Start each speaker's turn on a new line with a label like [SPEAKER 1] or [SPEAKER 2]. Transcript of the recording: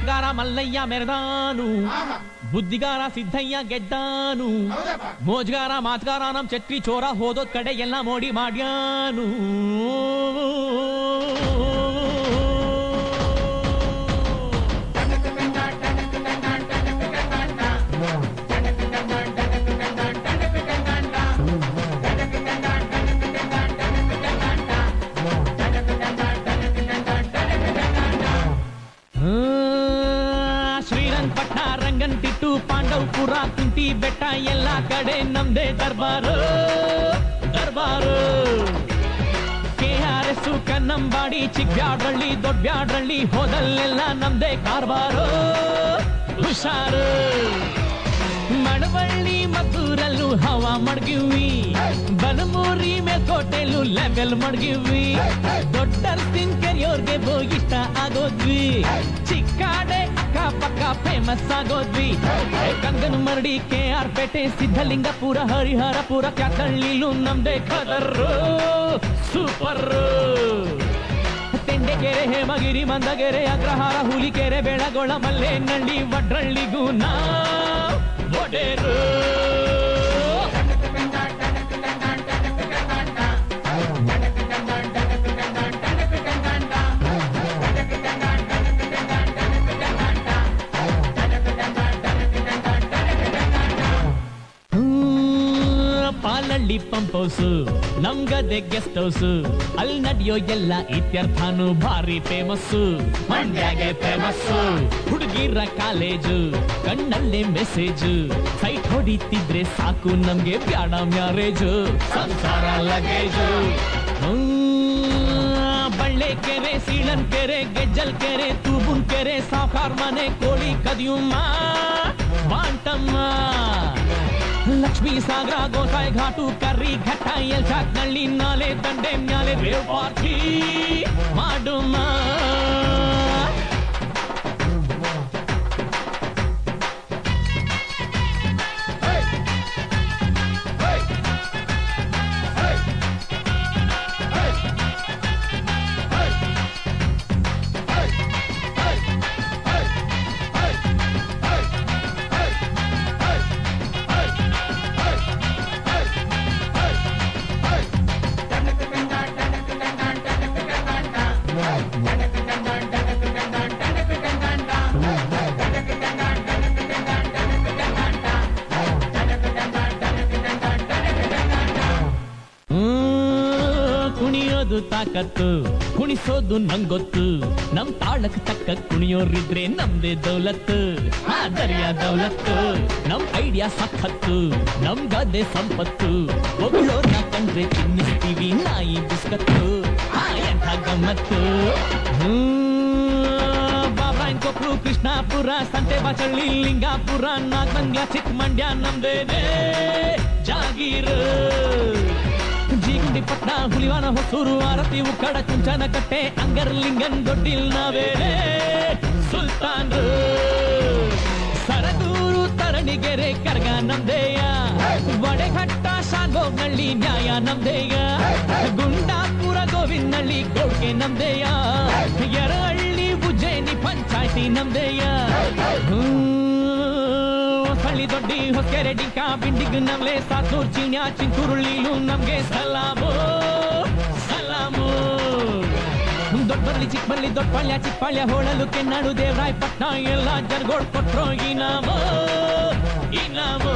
[SPEAKER 1] ಆಟಗಾರ ಮಲ್ಲಯ್ಯ ಮೆರೆದಾನು, ಬುದ್ಧಿಗಾರ ಸಿದ್ದಯ್ಯ ಗೆದ್ದಾನು, ಮೋಜ್ಗಾರ ಮಾತ್ಗಾರ ನಮ್ ಚಕ್ರಿ ಚೋರ ಹೋದೋದ್ ಕಡೆ ಎಲ್ಲ ಮೋಡಿ ಮಾಡ್ಯಾನು. ಶ್ರೀರಂಗಪಟ್ಟಣ ರಂಗಂತಿಟ್ಟು ಪಾಂಡವಪುರ ಕುಂಟಿ ಬೆಟ್ಟ ಎಲ್ಲ ಕಡೆ ನಮ್ದೇ ದರ್ಬಾರು ದರ್ಬಾರು. KRS ಕನ್ನಂಬಾಡಿ ಚಿಕ್ಕಬ್ಯಾಡ್ರಳ್ಳಿ ದೊಡ್ಡಬ್ಯಾಡ್ರಳ್ಳಿ ಹೋದಲ್ಲೆಲ್ಲ ನಮ್ದೇ ಕಾರ್ಬಾರು ಹುಷಾರು. ಮಳವಳ್ಳಿ ಮದ್ದೂರಲ್ಲೂ ಹವಾ ಮಡ್ಗಿವಿ, ಬನಮೂರಿ ಮೇಲ್ಕೋಟೆಲ್ಲೂ ಲೆವೆಲ್ ಮಡ್ಗಿವಿ, ದೊಡ್ಡರ್ಸಿನ್ ಕೆರೆಯೋರ್ಗೆ ಇಷ್ಟ ಆಗೋದ್ವಿ, ಚಿಕ್ಕಾಡೆ ಅಕ್ಕಪಕ್ಕ ಫೇಮಸ್ ಆಗೋದ್ವಿ. ಕಂಗನ ಮರಡಿ KR ಪೇಟೆ ಸಿದ್ಧಲಿಂಗಪುರ ಹರಿಹರಪುರ ಕ್ಯಾತಳ್ಳಿಲೂ ನಮ್ದೇ ಕದರ್ರು ಸೂಪರ್. ತೆಂಡೆಕೆರೆ ಹೇಮಗಿರಿ ಮಂದಗೆರೆ ಅಗ್ರಹಾರ ಹುಲಿಕೆರೆ ಬೆಳಗೊಳ ಮಲ್ಲೇನಹಳ್ಳಿ ವಡ್ರಳ್ಳಿಗೂ ನಾ ಒಡೆರು. ಪಾಲಳ್ಳಿ ಪಂಪ್ ಹೌಸು ನಮ್ಗದೆ ಗೆಸ್ಟ್ ಹೌಸು, ಅಲ್ಲಿ ನಡೆಯೋ ಎಲ್ಲ ಇತ್ಯರ್ಥಾನು ಭಾರಿ ಫೇಮಸ್ಸು. ಮಂಡ್ಯಾಗೆ ಫೇಮಸ್ಸು ಹುಡುಗಿರ ಕಾಲೇಜು, ಕಣ್ಣಲ್ಲೇ ಮೆಸೇಜು, ಸೈಟ್ ಹೊಡಿತಿದ್ರೆ ಸಾಕು ನಮ್ಗೆ ಬ್ಯಾಡ ಮ್ಯಾರೇಜು, ಸಂಸಾರ ಲಗೇಜು. ಬಳ್ಳೆಕೆರೆ ಸೀಳನ್ ಕೆರೆ ಗೆಜ್ಜಲ್ ಕೆರೆ ತೂಬುನ್ ಕೆರೆ ಸಾವ್ಕಾರ್ ಮನೆ ಕೋಳಿ ಕದಿಯುಮ್ಮ ಬಾಂಟಮ್ಮ. ಲಕ್ಷ್ಮೀ ಸಾಗರ ಗೋಸಾಯಿ ಘಾಟು ಕರ್ರಿ ಘಟ್ಟ ಎಲ್ಚಾಕ್ನಳ್ಳಿ ನಾಲೆ ದಂಡೆ ಮ್ಯಾಲೆ ರೇವ್ ಪಾರ್ಟಿ ಮಾಡುಮ್ಮ. ಕುಣಿಯೋದು ತಾಕತ್ತು, ಕುಣಿಸೋದು ನಂಗೊತ್ತು, ನಮ್ ತಾಳಕ್ ತಕ್ಕ ಕುಣಿಯೋರಿದ್ರೆ ನಮ್ದೇ ದೌಲತ್ತು. ದರಿಯಾ ದೌಲತ್ತು, ನಮ್ ಐಡಿಯಾ ಸಖತ್ತು, ನಮ್ ಗದ್ದೆ ಸಂಪತ್ತು, ಒಗಳೋರ್ನ ಕಂಡ್ರೆ ತಿನ್ನಿಸ್ತೀವಿ ನಾಯಿ ಬಿಸ್ಕತ್ತು. ಎಂಥ ಗಮ್ಮತ್ತು. ಬಾಬ್ರಾಯನ್ ಕೊಪ್ರು ಕೃಷ್ಣಾಪುರ ಸಂತೆ ಬಾಚಳ್ಳಿ ಲಿಂಗಾಪುರ ನಾಗಮಂಗ್ಲ ಚಿಕ್ಕಮಂಡ್ಯ ನಮ್ದೇನೆ ಜಾಗೀರು. ಜೀಗುಂಡಿ ಪಟ್ನ ಹುಲಿವಾನ ಹೊಸೂರು ಆರತಿ ಉಕ್ಕಡ ಕುಂಚನ ಕಟ್ಟೆ ಅಂಗರ್ಲಿಂಗನ್ ದೊಡ್ಡಿಲ್ ನಾವೇನೆ ಸುಲ್ತಾನ್ರು. ಸರದೂರು ತರಣಿಗೆರೆ ಕರ್ಗ ನಮ್ದೇಯ, ವಡೆಘಟ್ಟ ಶಾಗೋಗ್ನಳ್ಳಿ ನ್ಯಾಯ ನಮ್ದೇಯ, ಗುಂಡಾಪುರ ಗೋವಿಂದನಳ್ಳಿ ಗೋಡ್ಗೆ ನಮ್ದೇಯ, ಯರಹಳ್ಳಿ ಉಜ್ಜಯಿನಿ ಪಂಚಾಯ್ತಿ ನಮ್ದೇಯ. ಹಳ್ಳಿ ದೊಡ್ಡಿ ಹೊಸಕೆರೆ ಡಿಂಕ ಬಿಂಡಿಗ್ ನಮ್ಲೆ ಸಾತೂರ್ ಚಿಣ್ಯ ಚಿಂಚುರುಳ್ಳಿಲು ನಮ್ಗೆ ಸಲಾಮು ಸಲಾಮು. ದೊಡ್ಡಬರ್ಲಿ ಚಿಕ್ಕಬರ್ಲಿ ದೊಡ್ಡಪಾಳ್ಯ ಚಿಕ್ಕಪಾಳ್ಯ ಹೋಳಲು ಕೆನ್ನಾಡು ದೇವರಾಯಪಟ್ಟಣ ಎಲ್ಲ ಜರ್ಗೋಡ್ ಕೊಟ್ರೋ ಇನಾಮು ಇನಾಮು.